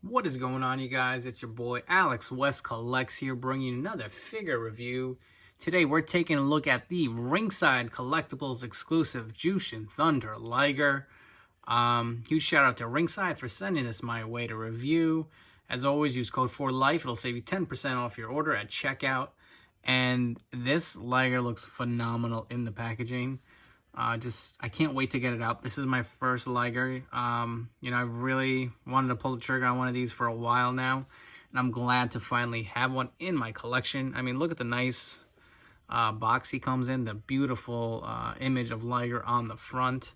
What is going on, you guys? It's your boy Alex West Collects here, bringing you another figure review. Today we're taking a look at the Ringside Collectibles exclusive Jushin Liger. Huge shout out to Ringside for sending this my way to review. As always, use code 4LIFE. It'll save you 10% off your order at checkout. And this Liger looks phenomenal in the packaging. I can't wait to get it out. This is my first Liger. I've really wanted to pull the trigger on one of these for a while now, and I'm glad to finally have one in my collection. I mean, look at the nice box he comes in, the beautiful image of Liger on the front.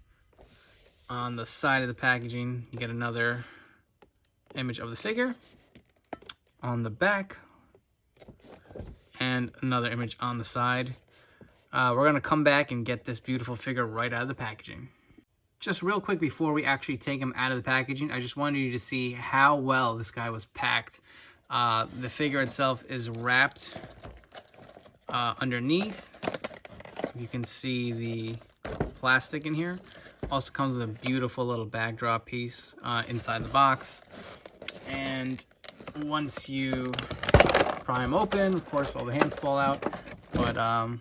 On the side of the packaging, you get another image of the figure. On the back, and another image on the side. We're going to come back and get this beautiful figure right out of the packaging. Just real quick before we actually take him out of the packaging, I just wanted you to see how well this guy was packed. The figure itself is wrapped underneath. You can see the plastic in here. Also comes with a beautiful little backdrop piece inside the box. And once you pry him open, of course all the hands fall out, but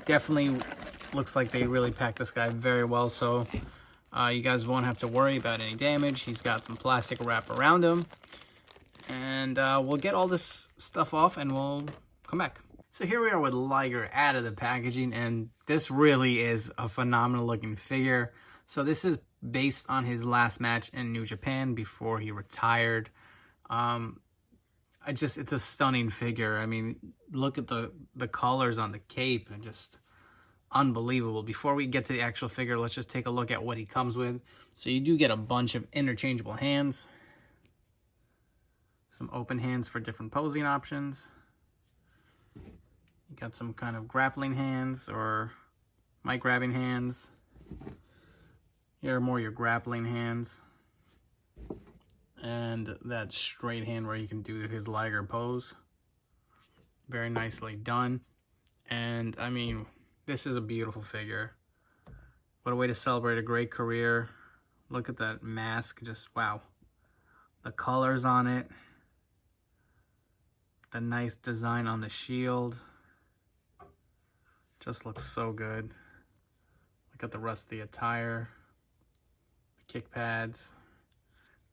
definitely looks like they really packed this guy very well, so you guys won't have to worry about any damage. He's got some plastic wrap around him, and we'll get all this stuff off and we'll come back. So here we are with Liger out of the packaging, and this really is a phenomenal looking figure. So this is based on his last match in New Japan before he retired. It's a stunning figure. I mean, look at the colors on the cape, and just unbelievable. Before we get to the actual figure, let's just take a look at what he comes with. So you do get a bunch of interchangeable hands, some open hands for different posing options. You got some kind of grappling hands or mic grabbing hands. Here are more your grappling hands. And that straight hand where you can do his Liger pose. Very nicely done. And I mean, this is a beautiful figure. What a way to celebrate a great career. Look at that mask, just wow. The colors on it. The nice design on the shield. Just looks so good. Look at the rest of the attire. The kick pads.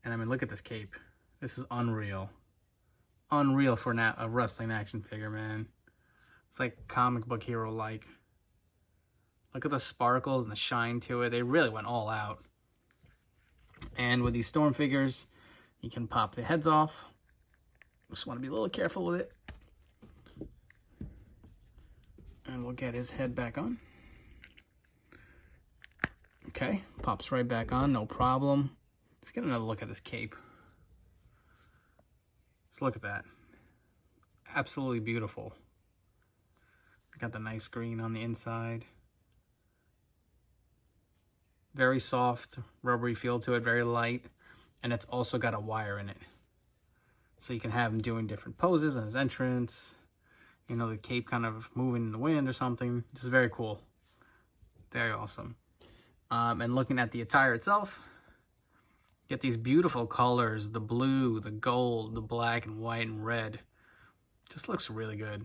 And I mean, look at this cape. This is unreal. Unreal for a wrestling action figure, man. It's like comic book hero-like. Look at the sparkles and the shine to it. They really went all out. And with these Storm figures, you can pop the heads off. Just want to be a little careful with it. And we'll get his head back on. Okay, pops right back on, no problem. Let's get another look at this cape. Just look at that. Absolutely beautiful. Got the nice green on the inside. Very soft, rubbery feel to it, very light. And it's also got a wire in it. So you can have him doing different poses on his entrance. You know, the cape kind of moving in the wind or something. This is very cool. Very awesome. And looking at the attire itself, get these beautiful colors, the blue, the gold, the black and white and red. Just looks really good.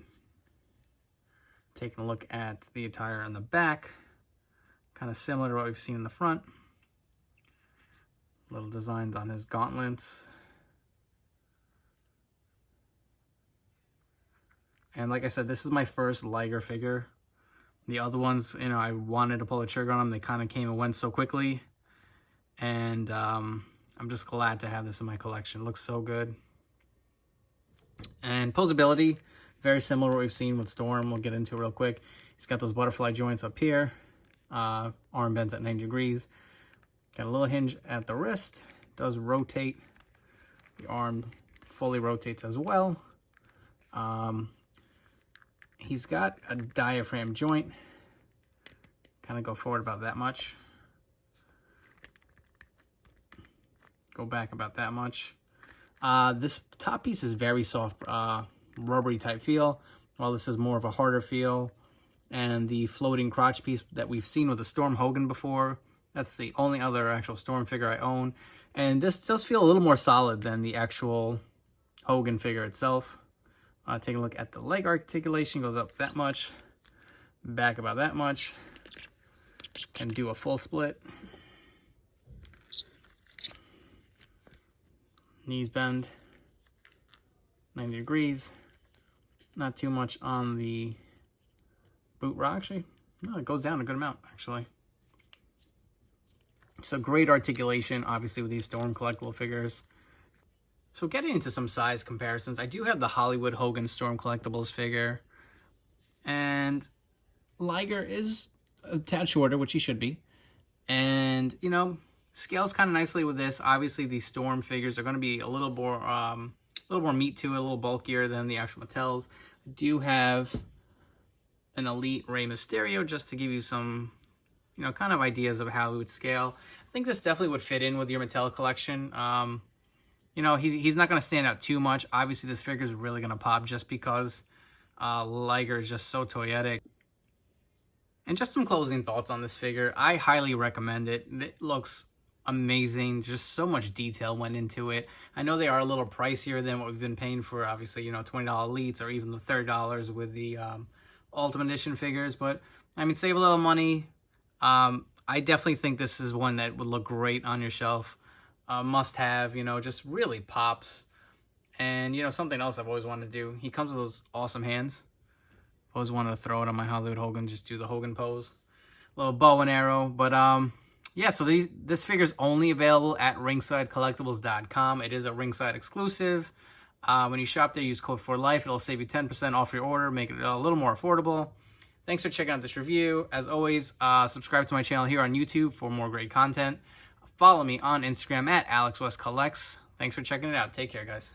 Taking a look at the attire on the back, kind of similar to what we've seen in the front. Little designs on his gauntlets. And like I said, this is my first Liger figure. The other ones, you know, I wanted to pull the trigger on them. They kind of came and went so quickly. And I'm just glad to have this in my collection. Looks so good. And posability, very similar to what we've seen with Storm. We'll get into it real quick. He's got those butterfly joints up here. Arm bends at 90 degrees. Got a little hinge at the wrist. Does rotate. The arm fully rotates as well. He's got a diaphragm joint. Kind of go forward about that much. Go back about that much. This top piece is very soft, rubbery type feel, while this is more of a harder feel. And the floating crotch piece that we've seen with the Storm Hogan before, that's the only other actual Storm figure I own. And this does feel a little more solid than the actual Hogan figure itself. Take a look at the leg articulation. Goes up that much, back about that much. Can do a full split. Knees bend 90 degrees. Not too much on the boot rock, actually. No, it goes down a good amount, actually. So great articulation, obviously, with these Storm collectible figures. So getting into some size comparisons, I do have the Hollywood Hogan Storm Collectibles figure. And Liger is a tad shorter, which he should be. And, you know, scales kind of nicely with this. Obviously, these Storm figures are going to be a little more meat to it, a little bulkier than the actual Mattels. I do have an Elite Rey Mysterio just to give you some, you know, kind of ideas of how it would scale. I think this definitely would fit in with your Mattel collection. You know, he's not going to stand out too much. Obviously, this figure is really going to pop just because Liger is just so toyetic. And just some closing thoughts on this figure. I highly recommend it. It looks amazing. Just so much detail went into it. I know they are a little pricier than what we've been paying for, obviously, you know, $20 Elites or even the $30 with the Ultimate Edition figures. But, I mean, save a little money. I definitely think this is one that would look great on your shelf. Must have, you know, just really pops. And, you know, something else I've always wanted to do. He comes with those awesome hands. Always wanted to throw it on my Hollywood Hogan, just do the Hogan pose. Little bow and arrow. But, yeah, so this figure's only available at ringsidecollectibles.com. It is a Ringside exclusive. When you shop there, use code 4LIFE. It'll save you 10% off your order, make it a little more affordable. Thanks for checking out this review. As always, subscribe to my channel here on YouTube for more great content. Follow me on Instagram at AlexWestCollects. Thanks for checking it out. Take care, guys.